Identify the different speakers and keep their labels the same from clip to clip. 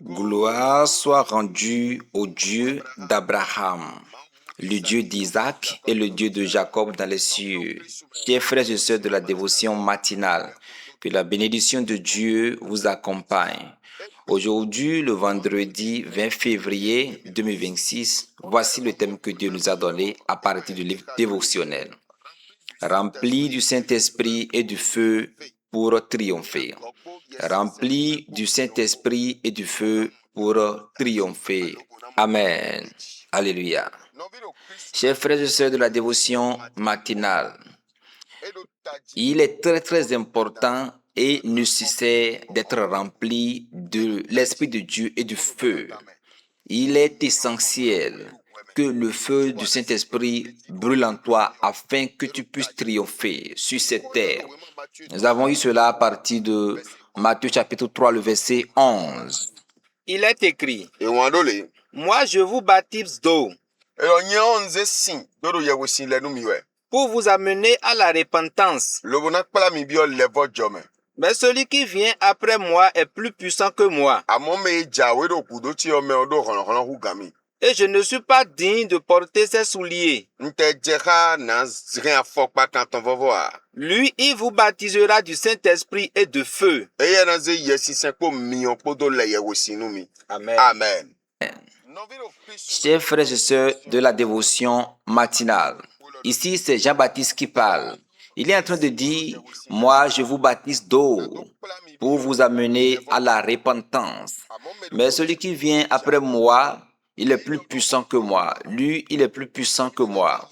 Speaker 1: Gloire soit rendue au Dieu d'Abraham, le Dieu d'Isaac et le Dieu de Jacob dans les cieux. Chers frères et sœurs de la dévotion matinale, que la bénédiction de Dieu vous accompagne. Aujourd'hui, le vendredi 20 février 2026, voici le thème que Dieu nous a donné à partir du livre dévotionnel. Rempli du Saint-Esprit et du feu pour triompher. Rempli du Saint-Esprit et du feu pour triompher. Amen. Alléluia. Chers frères et sœurs de la dévotion matinale, il est très important et nécessaire d'être rempli de l'Esprit de Dieu et du feu. Il est essentiel que le feu du Saint-Esprit brûle en toi afin que tu puisses triompher sur cette terre. Nous avons eu cela à partir de Matthieu chapitre 3, le verset 11. Il est écrit, moi je vous baptise d'eau pour vous amener à la repentance. Mais celui qui vient après moi est plus puissant que moi. Et je ne suis pas digne de porter ses souliers. Lui, il vous baptisera du Saint-Esprit et de feu. Amen.
Speaker 2: Amen.
Speaker 1: Chers frères et sœurs de la dévotion matinale, ici c'est Jean-Baptiste qui parle. Il est en train de dire, moi je vous baptise d'eau pour vous amener à la repentance. Mais celui qui vient après moi, il est plus puissant que moi. Lui, il est plus puissant que moi.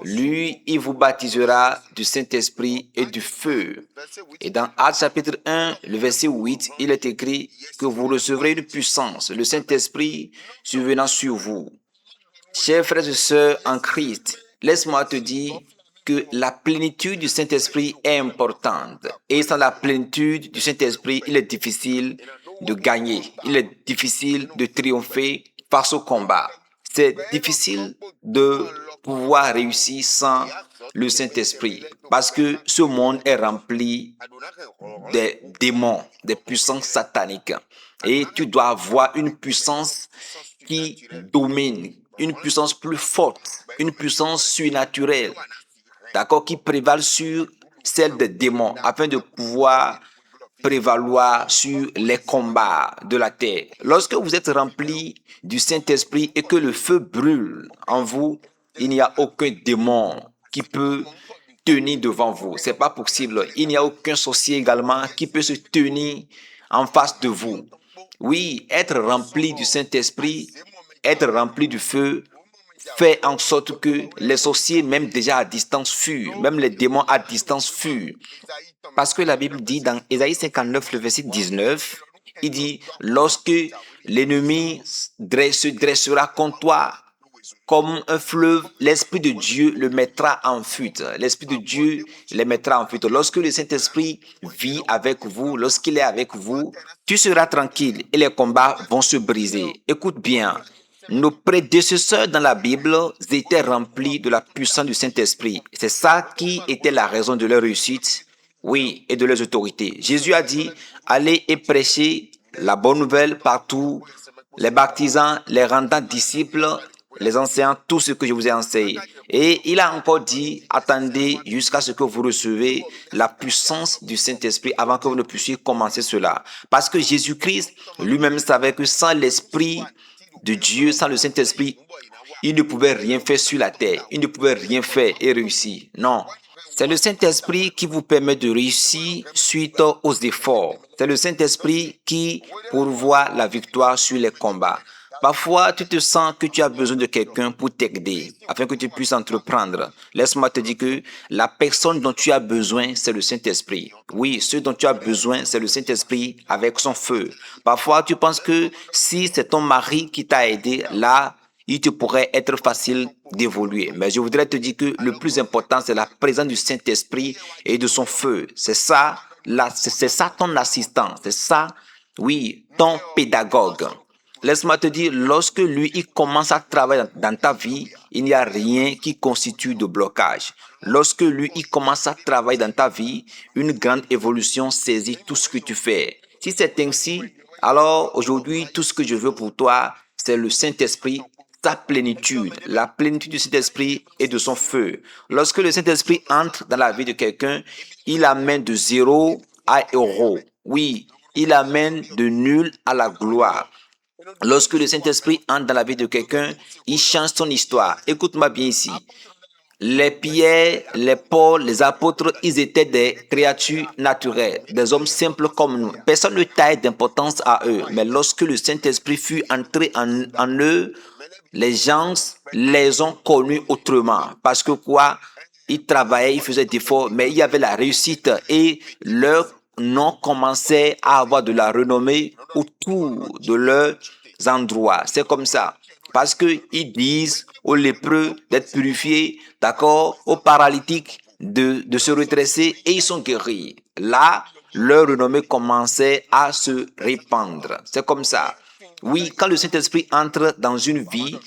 Speaker 1: Lui, il vous baptisera du Saint-Esprit et du feu. Et dans Actes chapitre 1, le verset 8, il est écrit que vous recevrez une puissance, le Saint-Esprit survenant sur vous. Chers frères et sœurs en Christ, laisse-moi te dire que la plénitude du Saint-Esprit est importante. Et sans la plénitude du Saint-Esprit, il est difficile de gagner. Il est difficile de triompher face au combat. C'est difficile de pouvoir réussir sans le Saint-Esprit parce que ce monde est rempli des démons, des puissances sataniques. Et tu dois avoir une puissance qui domine, une puissance plus forte, une puissance surnaturelle, d'accord, qui prévale sur celle des démons afin de pouvoir prévaloir sur les combats de la terre. Lorsque vous êtes rempli du Saint-Esprit et que le feu brûle en vous, il n'y a aucun démon qui peut tenir devant vous. C'est pas possible. Il n'y a aucun sorcier également qui peut se tenir en face de vous. Oui, être rempli du Saint-Esprit, être rempli du feu, fait en sorte que les sorciers, même déjà à distance, fuient. Même les démons à distance fuient. Parce que la Bible dit dans Ésaïe 59, le verset 19, il dit, lorsque l'ennemi se dressera contre toi comme un fleuve, l'Esprit de Dieu le mettra en fuite. L'Esprit de Dieu les mettra en fuite. Lorsque le Saint-Esprit vit avec vous, lorsqu'il est avec vous, tu seras tranquille et les combats vont se briser. Écoute bien. Nos prédécesseurs dans la Bible étaient remplis de la puissance du Saint-Esprit. C'est ça qui était la raison de leur réussite, oui, et de leurs autorités. Jésus a dit, allez et prêchez la bonne nouvelle partout, les baptisant, les rendant disciples, les enseignant tout ce que je vous ai enseigné. Et il a encore dit, attendez jusqu'à ce que vous recevez la puissance du Saint-Esprit avant que vous ne puissiez commencer cela. Parce que Jésus-Christ lui-même savait que sans l'Esprit de Dieu, sans le Saint-Esprit, il ne pouvait rien faire sur la terre. Il ne pouvait rien faire et réussir. Non. C'est le Saint-Esprit qui vous permet de réussir suite aux efforts. C'est le Saint-Esprit qui pourvoit la victoire sur les combats. Parfois, tu te sens que tu as besoin de quelqu'un pour t'aider, afin que tu puisses entreprendre. Laisse-moi te dire que la personne dont tu as besoin, c'est le Saint-Esprit. Oui, ce dont tu as besoin, c'est le Saint-Esprit avec son feu. Parfois, tu penses que si c'est ton mari qui t'a aidé, là, il te pourrait être facile d'évoluer. Mais je voudrais te dire que le plus important, c'est la présence du Saint-Esprit et de son feu. C'est ça, c'est ça ton assistant. C'est ça, oui, ton pédagogue. Laisse-moi te dire, lorsque lui, il commence à travailler dans ta vie, il n'y a rien qui constitue de blocage. Lorsque lui, il commence à travailler dans ta vie, une grande évolution saisit tout ce que tu fais. Si c'est ainsi, Alors, aujourd'hui, tout ce que je veux pour toi, c'est le Saint-Esprit, sa plénitude, la plénitude du Saint-Esprit et de son feu. Lorsque le Saint-Esprit entre dans la vie de quelqu'un, il amène de zéro à héros. Oui, il amène de nul à la gloire. Lorsque le Saint-Esprit entre dans la vie de quelqu'un, il change son histoire. Écoute-moi bien ici. Les Pierre, les Paul, les apôtres, ils étaient des créatures naturelles, des hommes simples comme nous. Personne ne taille d'importance à eux. Mais lorsque le Saint-Esprit fut entré en eux, les gens les ont connus autrement. Parce que quoi? Ils travaillaient, ils faisaient des efforts, mais il y avait la réussite et leur nom commençait à avoir de la renommée autour de leurs endroits. C'est comme ça. Parce qu'ils disent aux lépreux d'être purifiés, d'accord, aux paralytiques de se redresser et ils sont guéris. Là, leur renommée commençait à se répandre. C'est comme ça. Oui, quand le Saint-Esprit entre dans une vie,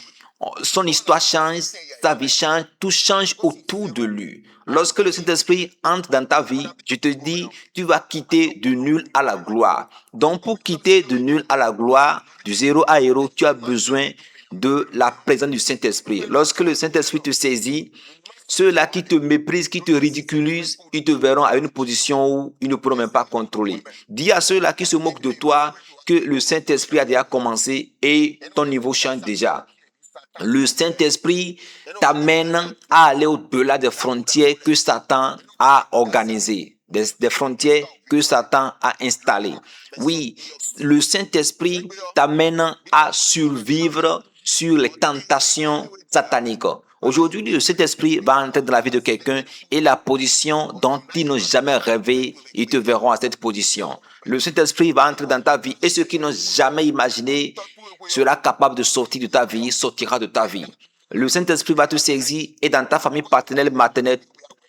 Speaker 1: son histoire change, sa vie change, tout change autour de lui. Lorsque le Saint-Esprit entre dans ta vie, je te dis, tu vas quitter de nul à la gloire. Donc, pour quitter de nul à la gloire, du zéro à héros, tu as besoin de la présence du Saint-Esprit. Lorsque le Saint-Esprit te saisit, ceux-là qui te méprisent, qui te ridiculisent, ils te verront à une position où ils ne pourront même pas contrôler. Dis à ceux-là qui se moquent de toi que le Saint-Esprit a déjà commencé et ton niveau change déjà. Le Saint-Esprit t'amène à aller au-delà des frontières que Satan a organisées, des frontières que Satan a installées. Oui, le Saint-Esprit t'amène à survivre sur les tentations sataniques. Aujourd'hui, le Saint-Esprit va entrer dans la vie de quelqu'un et la position dont ils n'ont jamais rêvé, ils te verront à cette position. Le Saint-Esprit va entrer dans ta vie et ceux qui n'ont jamais imaginé sera capable de sortir de ta vie, sortira de ta vie. Le Saint-Esprit va te saisir et dans ta famille paternelle, maternelle,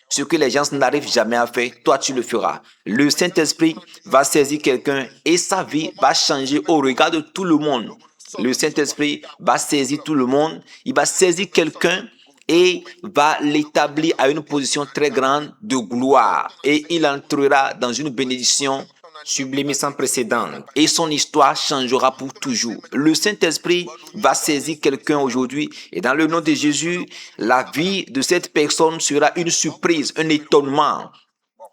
Speaker 1: ce que les gens n'arrivent jamais à faire, toi tu le feras. Le Saint-Esprit va saisir quelqu'un et sa vie va changer au regard de tout le monde. Le Saint-Esprit va saisir tout le monde, il va saisir quelqu'un et va l'établir à une position très grande de gloire. Et il entrera dans une bénédiction sublime et sans précédent. Et son histoire changera pour toujours. Le Saint-Esprit va saisir quelqu'un aujourd'hui et dans le nom de Jésus, la vie de cette personne sera une surprise, un étonnement.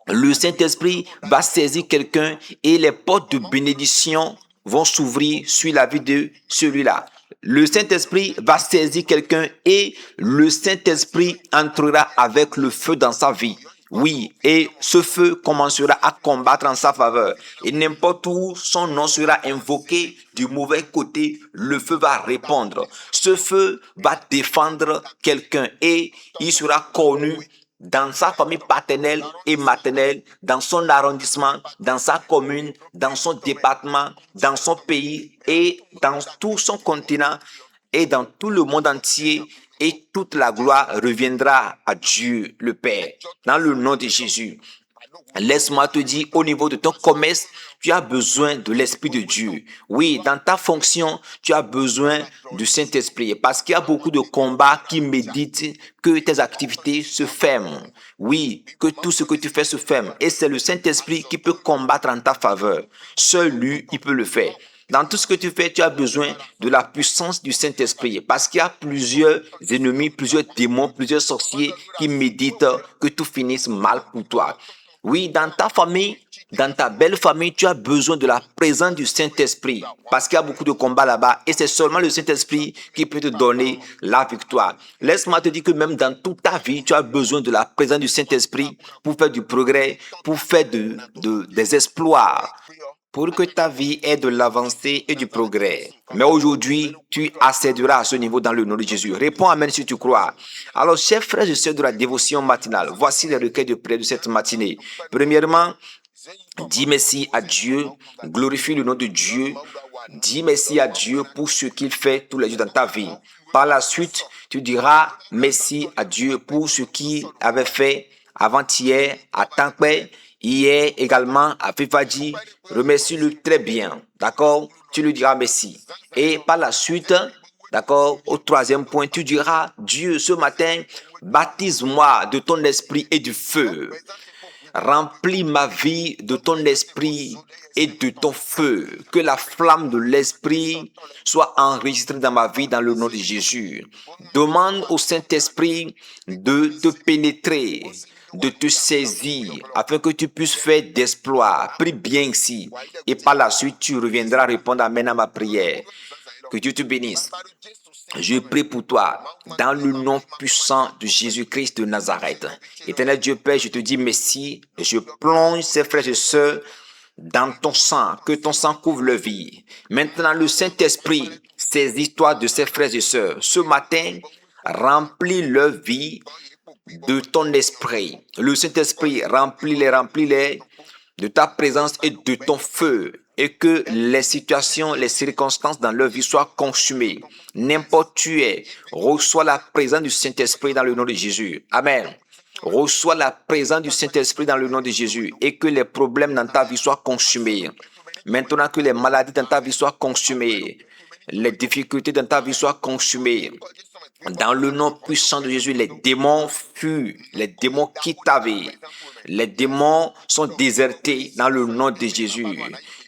Speaker 1: Le Saint-Esprit va saisir quelqu'un et les portes de bénédiction vont s'ouvrir sur la vie de celui-là. Le Saint-Esprit va saisir quelqu'un et le Saint-Esprit entrera avec le feu dans sa vie. Oui, et ce feu commencera à combattre en sa faveur. Et n'importe où son nom sera invoqué du mauvais côté, le feu va répondre. Ce feu va défendre quelqu'un et il sera connu dans sa famille paternelle et maternelle, dans son arrondissement, dans sa commune, dans son département, dans son pays et dans tout son continent et dans tout le monde entier. Et toute la gloire reviendra à Dieu le Père. Dans le nom de Jésus. Laisse-moi te dire, au niveau de ton commerce, tu as besoin de l'Esprit de Dieu. Oui, dans ta fonction, tu as besoin du Saint-Esprit. Parce qu'il y a beaucoup de combats qui méditent que tes activités se ferment. Oui, que tout ce que tu fais se ferme. Et c'est le Saint-Esprit qui peut combattre en ta faveur. Seul lui, il peut le faire. Dans tout ce que tu fais, tu as besoin de la puissance du Saint-Esprit parce qu'il y a plusieurs ennemis, plusieurs démons, plusieurs sorciers qui méditent que tout finisse mal pour toi. Oui, dans ta famille, dans ta belle famille, tu as besoin de la présence du Saint-Esprit parce qu'il y a beaucoup de combats là-bas et c'est seulement le Saint-Esprit qui peut te donner la victoire. Laisse-moi te dire que même dans toute ta vie, tu as besoin de la présence du Saint-Esprit pour faire du progrès, pour faire des exploits, pour que ta vie ait de l'avancée et du progrès. Mais aujourd'hui, tu accéderas à ce niveau dans le nom de Jésus. Réponds Amen si tu crois. Alors, chers frères et sœurs de la dévotion matinale, voici les requêtes de prière de cette matinée. Premièrement, dis merci à Dieu, glorifie le nom de Dieu, dis merci à Dieu pour ce qu'il fait tous les jours dans ta vie. Par la suite, tu diras merci à Dieu pour ce qu'il avait fait avant-hier à Tankwe, hier également à Fifadji. Remercie-le très bien, d'accord? Tu lui diras merci. Et par la suite, d'accord, au troisième point, tu diras, Dieu, ce matin, baptise-moi de ton esprit et du feu. remplis ma vie de ton esprit et de ton feu. Que la flamme de l'esprit soit enregistrée dans ma vie dans le nom de Jésus. Demande au Saint-Esprit de te pénétrer, de te saisir, afin que tu puisses faire d'exploits. Prie bien ici. Et par la suite, tu reviendras répondre amen à ma prière. Que Dieu te bénisse. Je prie pour toi, dans le nom puissant de Jésus-Christ de Nazareth. Éternel Dieu Père, je te dis merci. Je plonge ces frères et sœurs dans ton sang, que ton sang couvre leur vie. Maintenant, le Saint-Esprit saisis-toi de ces frères et sœurs. Ce matin, remplis leur vie de ton esprit. Le Saint-Esprit, remplis-les de ta présence et de ton feu, et que les situations, les circonstances dans leur vie soient consumées. N'importe où tu es, reçois la présence du Saint-Esprit dans le nom de Jésus. Amen. Reçois la présence du Saint-Esprit dans le nom de Jésus, et que les problèmes dans ta vie soient consumés. Maintenant que les maladies dans ta vie soient consumées, les difficultés dans ta vie soient consumées. Dans le nom puissant de Jésus, les démons fuient, les démons quittent ta vie. Les démons sont désertés dans le nom de Jésus.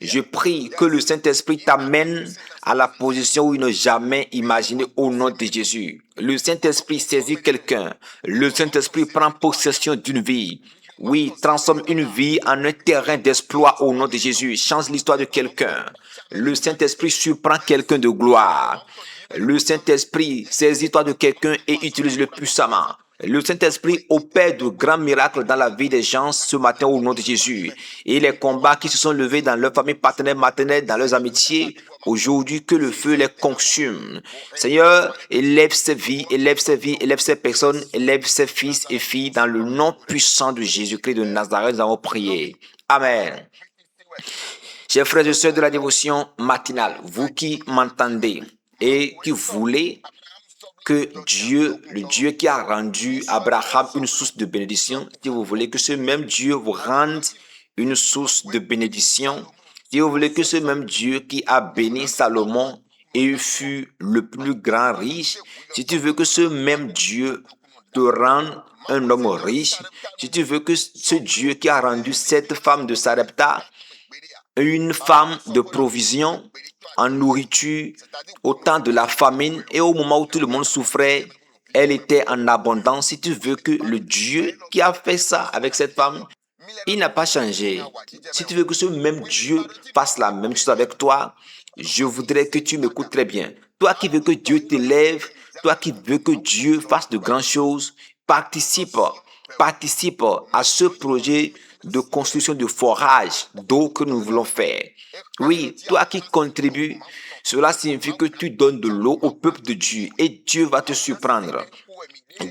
Speaker 1: Je prie que le Saint-Esprit t'amène à la position où il n'a jamais imaginé au nom de Jésus. Le Saint-Esprit saisit quelqu'un. Le Saint-Esprit prend possession d'une vie. Oui, transforme une vie en un terrain d'exploit au nom de Jésus. Change l'histoire de quelqu'un. Le Saint-Esprit surprend quelqu'un de gloire. Le Saint-Esprit saisit-toi de quelqu'un et utilise-le puissamment. Le Saint-Esprit opère de grands miracles dans la vie des gens ce matin au nom de Jésus. Et les combats qui se sont levés dans leur famille partenaire, maternelle, dans leurs amitiés, aujourd'hui que le feu les consume. Seigneur, élève ces vies, élève ces vies, élève ces personnes, élève ces fils et filles dans le nom puissant de Jésus-Christ de Nazareth, nous avons prié. Amen. Chers frères et sœurs de la dévotion matinale, vous qui m'entendez et qui voulez que Dieu, le Dieu qui a rendu Abraham une source de bénédiction, si vous voulez que ce même Dieu vous rende une source de bénédiction, si vous voulez que ce même Dieu qui a béni Salomon et fut le plus grand riche, si tu veux que ce même Dieu te rende un homme riche, si tu veux que ce Dieu qui a rendu cette femme de Sarepta une femme de provision en nourriture au temps de la famine et au moment où tout le monde souffrait, elle était en abondance. Si tu veux que le Dieu qui a fait ça avec cette femme, il n'a pas changé. Si tu veux que ce même Dieu fasse la même chose avec toi, je voudrais que tu m'écoutes très bien. Toi qui veux que Dieu t'élève, toi qui veux que Dieu fasse de grandes choses, participe à ce projet de construction de forage d'eau que nous voulons faire. Oui, toi qui contribues, cela signifie que tu donnes de l'eau au peuple de Dieu et Dieu va te surprendre.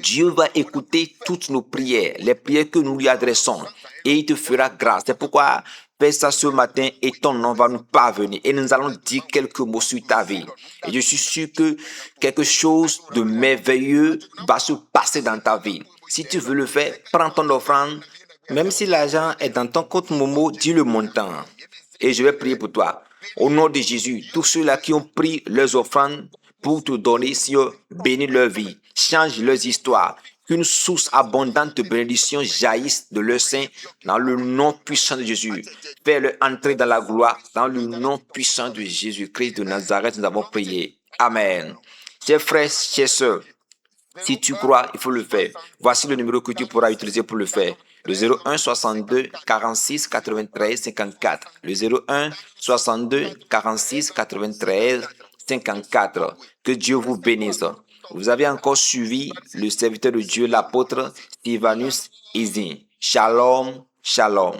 Speaker 1: Dieu va écouter toutes nos prières, les prières que nous lui adressons, et il te fera grâce. C'est pourquoi fais ça ce matin et ton nom va nous parvenir et nous allons dire quelques mots sur ta vie. Et je suis sûr que quelque chose de merveilleux va se passer dans ta vie. Si tu veux le faire, prends ton offrande. Même si l'argent est dans ton compte Momo, dis le montant. Et je vais prier pour toi. Au nom de Jésus, tous ceux-là qui ont pris leurs offrandes pour te donner, Seigneur, bénis leur vie, change leurs histoires. Qu'une source abondante de bénédiction jaillisse de leur sein dans le nom puissant de Jésus. Fais-le entrer dans la gloire dans le nom puissant de Jésus-Christ de Nazareth. Nous avons prié. Amen. Chers frères, chers sœurs, si tu crois, il faut le faire. Voici le numéro que tu pourras utiliser pour le faire. Le 01 62 46 93 54. Le 01 62 46 93 54. Que Dieu vous bénisse. Vous avez encore suivi le serviteur de Dieu, l'apôtre Stephanus Izin. Shalom, shalom.